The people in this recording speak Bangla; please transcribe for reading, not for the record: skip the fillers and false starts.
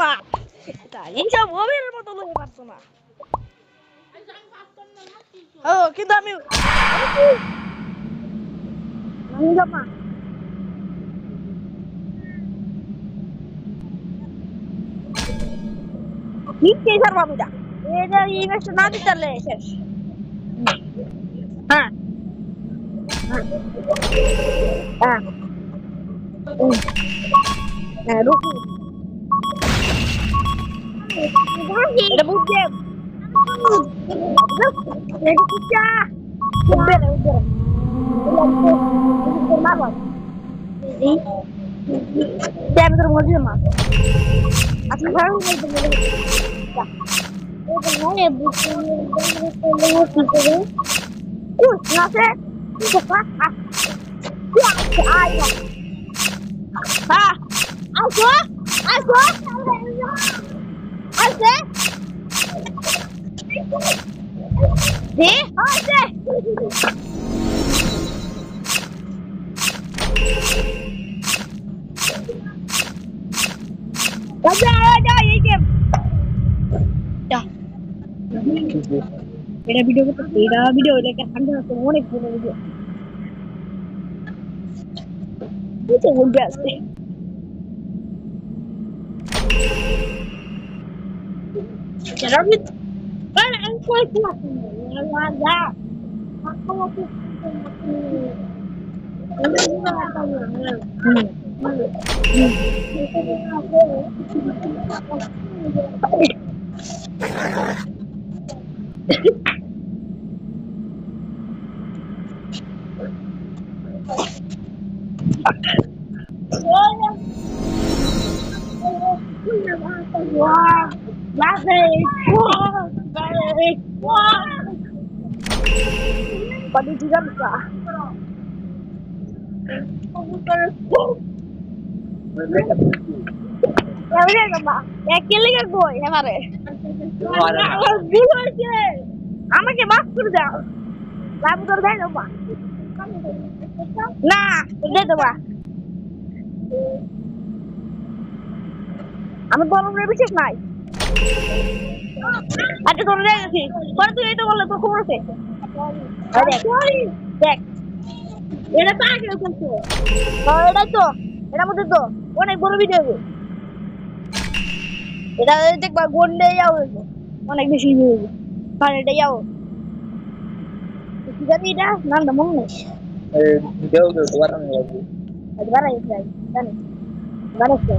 না এইসব ওবের মতো লোক পারছো না ও কিন্তু আমি না নিচে স্যার বাবুটা এটা এই ম্যাচটা না দিতে শেষ হ্যাঁ হ্যাঁ হ্যাঁ রুকু এটা বুঝছে এটা কুচা উদ্বের উদ্বের মারবার এই আমি তোর মধ্যে মার আচ্ছা ভালো বলতে বলে এটা নয় বুঝতে কি করে কুছ না সে পোকা আয় হ্যাঁ আসো আসো আসে দে আসে যা এই গেম যা এটা ভিডিও করতে এটা ভিডিও দেখে ঠান্ডা হচ্ছে অনেক বড় ভিডিও বুঝতে বলতে আসছে যারা আমি আমি কই ক্লাস না যা Pode dizer bisa. Ya udah Mbak. Ya killing aku ya mare. আমাকে মাফ করে দাও লাভ করে দেয় না না দে দেবা আমি বলবো বিশেষ নাই আচ্ছা তোর যাই গেছি পরে তুই এই তো বললে তোর খবর আছে দেখ এটা তো আগে করছে এটা তো এটা মধ্যে তো অনেক বড় ভিডিও এটা দেখবা গন্ডে যাও অনেক বেশি হয়েছে কারণ এটা যাও জানি এটা নামটা মনে নেই ভিডিও বানানো লাগবে জানি বানাইছে